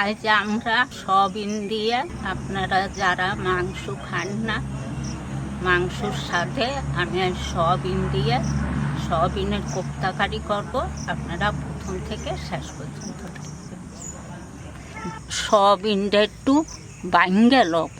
আজ আমরা সয়াবিন দিয়ে, আপনারা যারা মাংস খান না, মাংসর সাথে আমি আজ সয়াবিন দিয়ে সয়াবিনের কোফতা কারি করবো। আপনারা প্রথম থেকে শেষ পর্যন্ত দেখবেন। সয়াবিনটা একটু বাইঙ্গে লব,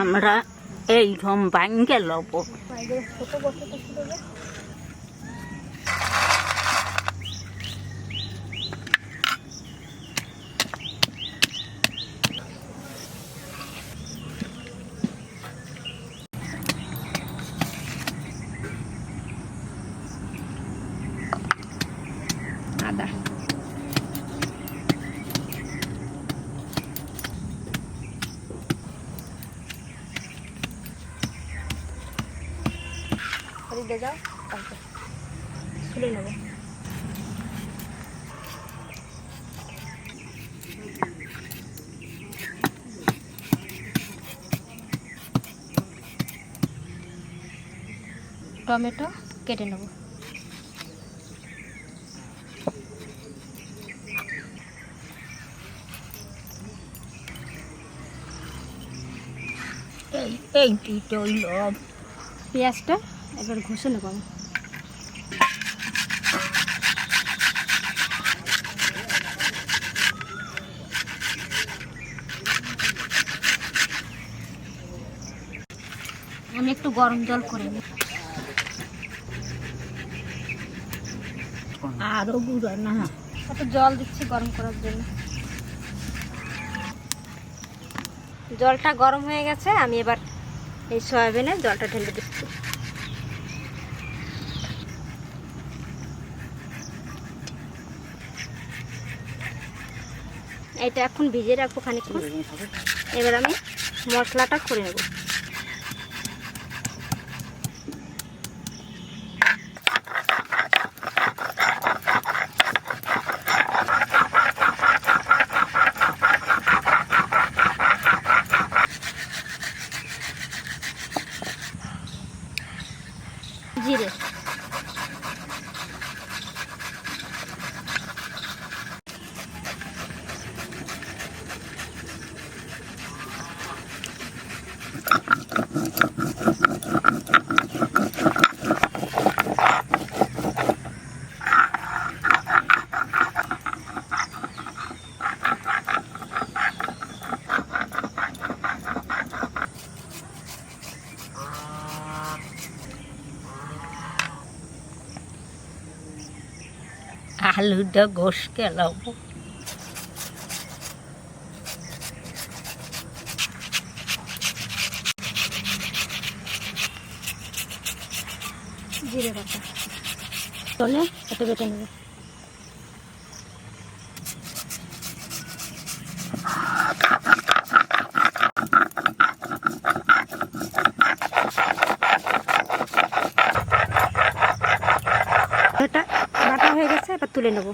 আমরা এইরকম বাইঙ্গে লব। আদা দিয়ে যাও, খুলে নেব। টমেটো কেটে নেব। এই দুটোই লব। পেঁয়াজটা এবার ঘষে নেব। আমি একটু গরম জল করে নিই। আরো গুঁড়ো না, একটু জল দিচ্ছি গরম করার জন্য। জলটা গরম হয়ে গেছে, আমি এবার এই সয়াবিনে জলটা ঢেলে দিচ্ছি। এটা এখন ভিজিয়ে রাখবো খানিকক্ষণ। এবার আমি মশলাটা করে নেব। জিরে, আলুটা ঘষকে লব। জিরে বাটা চলে এটা বেটে নেব। এটা বাটা হয়ে গেছে, এবার তুলে নেব।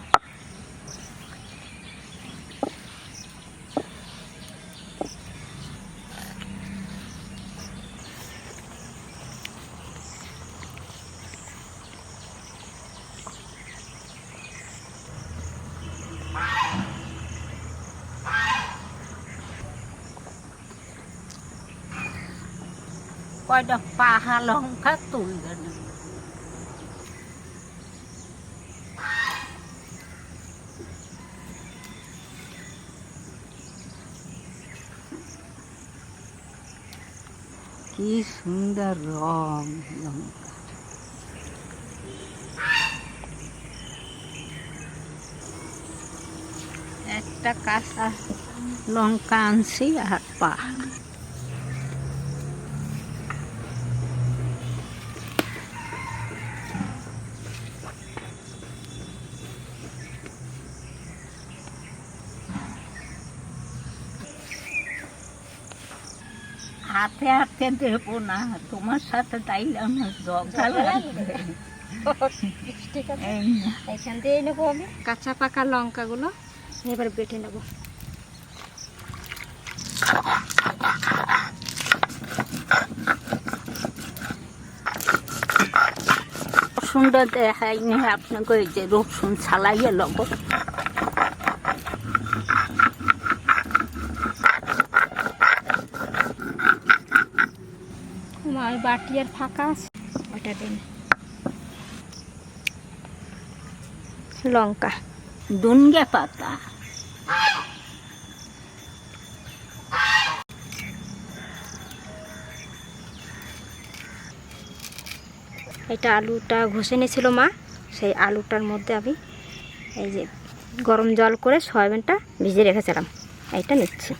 কয়টা পাহা লঙ্কা তুলবেন। কি সুন্দর রং লঙ্কা। একটা কাঁচা লঙ্কা আনছি আর পাহা। হাতে হাতে দেবো না, তোমার সাথে তাইলে আমার জগা লাগবে। ঠিক আছে, এই না। এখান দিয়ে নেবো আমি কাঁচা পাকা লঙ্কাগুলো, এবার বেটে নেবো। রসুনটা দেখাইনি আপনাকে, ওই যে রসুন ছালাইয়ে লব। আমার বাটি আর ফাঁকা আছে, ওটা দিন। লঙ্কা, দুনগে পাতা, এটা আলুটা ঘষে নিয়েছিল মা, সেই আলুটার মধ্যে আমি এই যে গরম জল করে সয়াবিনটা ভিজে রেখেছিলাম, এইটা নিচ্ছি।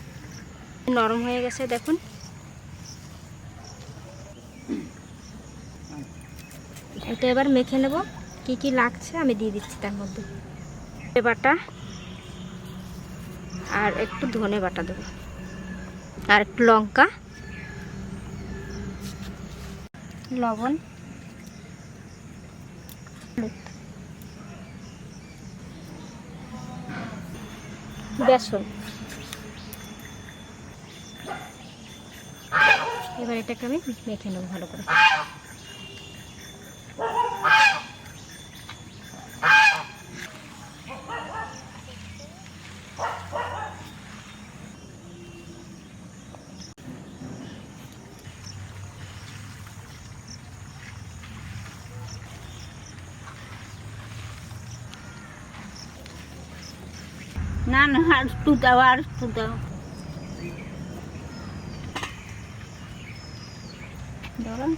নরম হয়ে গেছে দেখুন। এটা এবার মেখে নেব, কি কি লাগছে আমি দিয়ে দিচ্ছি তার মধ্যে। বাটা আর একটু ধনে বাটা দেবো, আর একটু লঙ্কা, লবণ, বেসন। এবার এটাকে আমি মেখে নেব ভালো করে। না না, আর একটু দাও, আর একটু দাও। ধরুন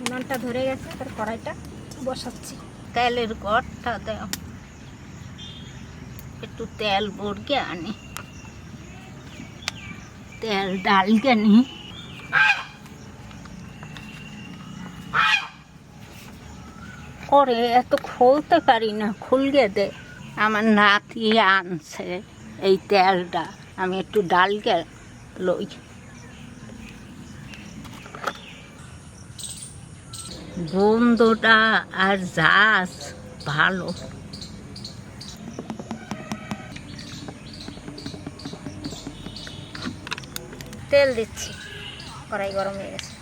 উনানটা ধরে গেছে, তার কড়াইটা বসাচ্ছি। তেলের গড়টা দাও, একটু তেল বর্গে আনি, তেল ডালকে নি। করে এত খুলতে পারি না, খুলগে দে। আমার নাতি আনছে এই তেলটা, আমি একটু ডালকে লই। গন্ধটা আর জাস ভালো। তেল দিচ্ছি, কড়াই গরম হয়ে গেছে।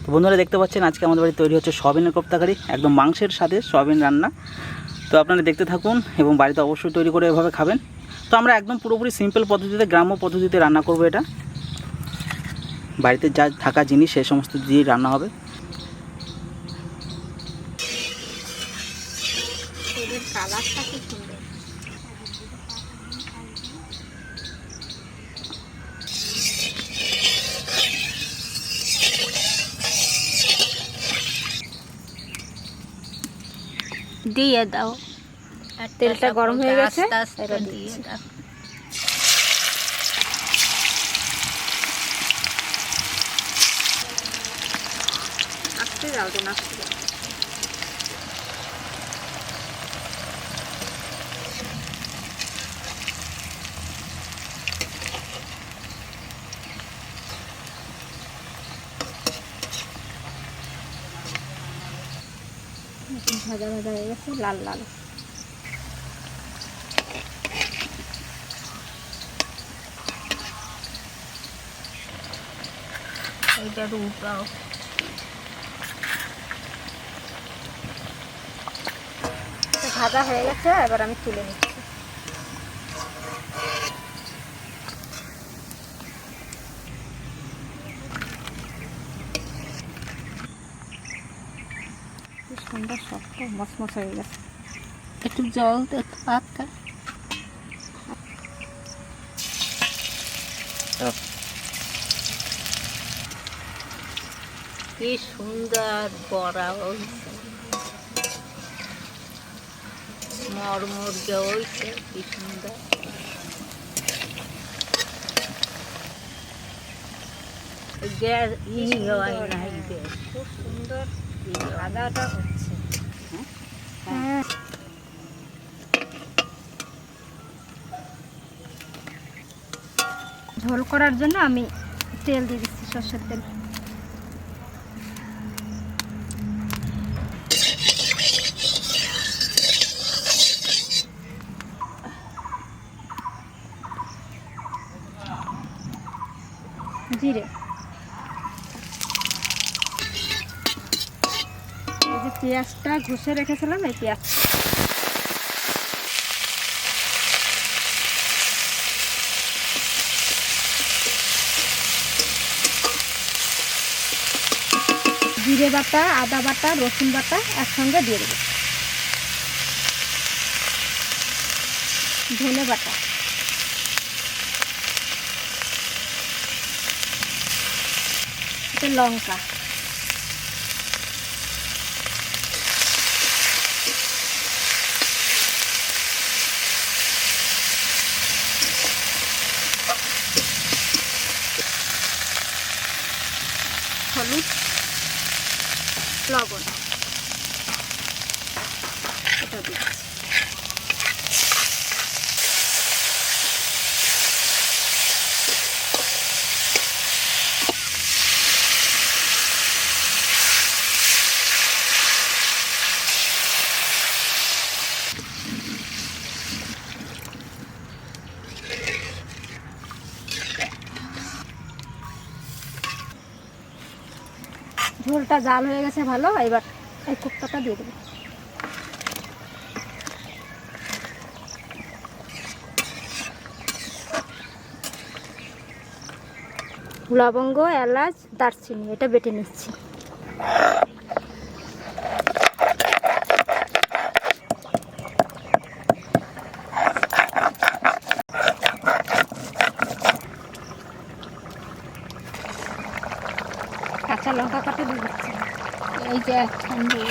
তো বন্ধুরা দেখতে পাচ্ছেন আজকে আমাদের বাড়ি তৈরি হচ্ছে সয়াবিনের কোপ্তা কারি, একদম মাংসের স্বাদে সয়াবিন রান্না। তো আপনারা দেখতে থাকুন এবং বাড়িতে অবশ্যই তৈরি করে এভাবে খাবেন। তো আমরা একদম পুরোপুরি সিম্পল পদ্ধতিতে, গ্রাম্য পদ্ধতিতে রান্না করব এটা। বাড়িতে যা থাকা জিনিস সেই সমস্ত দিয়ে রান্না হবে। কালারটা কি সুন্দর। দিয়ে দাও, আর তেলটা গরম হয়ে গেছে, আস্তে আস্তে এবার দিয়ে দিচ্ছি। দাও। আস্তে যাও, দিন আস্তে যাও। ভাজা ভাজা হয়ে গেছে, লাল লাল। এইটা উঠাও। ভাজা হয়ে গেছে, এবার আমি তুলে নিচ্ছি। কি সুন্দর শক্ত মচমচ হয়ে গেছে। একটু জল দিতে পারতে। কি সুন্দর বড়া হয়েছে, মরমরিয়া হয়েছে, কি সুন্দর। গ্যাস হয় নাই, বেশ খুব সুন্দর আদাটা হচ্ছে। হ্যাঁ। ঝোল করার জন্য আমি তেল দিয়ে দিচ্ছি, সর্ষের তেল। জিরে, এই যে পেঁয়াজটা ঘষে রেখেছিলাম, এই পেঁয়াজ জিরে বাটা, আদা বাটা, রসুন বাটা একসঙ্গে দিয়ে দেবো। ধনে বাটা, লঙ্কা, হলুদ, লবণ, এটা দিচ্ছি। ঝোলটা জাল হয়ে গেছে ভালো, এবার এই কোপ্তাটা দিয়ে দেবো। লবঙ্গ, এলাচ, দারচিনি এটা বেটে নিচ্ছি। কাঁচা লঙ্কা কাটা দিয়ে দিচ্ছি। এই যে একসঙ্গে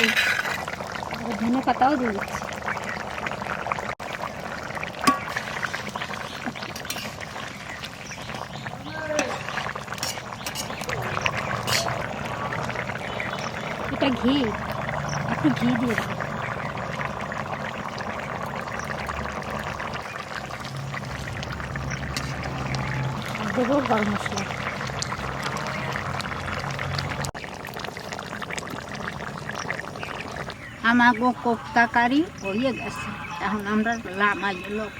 ধনে পাতাও দিয়ে দিচ্ছি। এটা ঘি, একটু ঘি দিয়ে দেবো। দেবো গরম মশলা। আমাগো কোপ্তা কারি হয়ে গেছে, এখন আমরা লামাই লোক।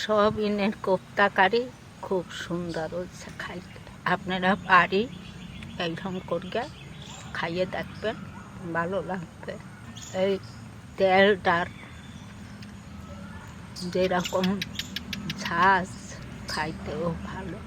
সয়াবিনের কোপ্তা কারি খুব সুন্দর হচ্ছে খাইতে। আপনারা বাড়ি এইরকম করিয়া খাইয়ে দেখবেন, ভালো লাগবে। এই তেলটার যেরকম ঝাঁজ, খাইতেও ভালো।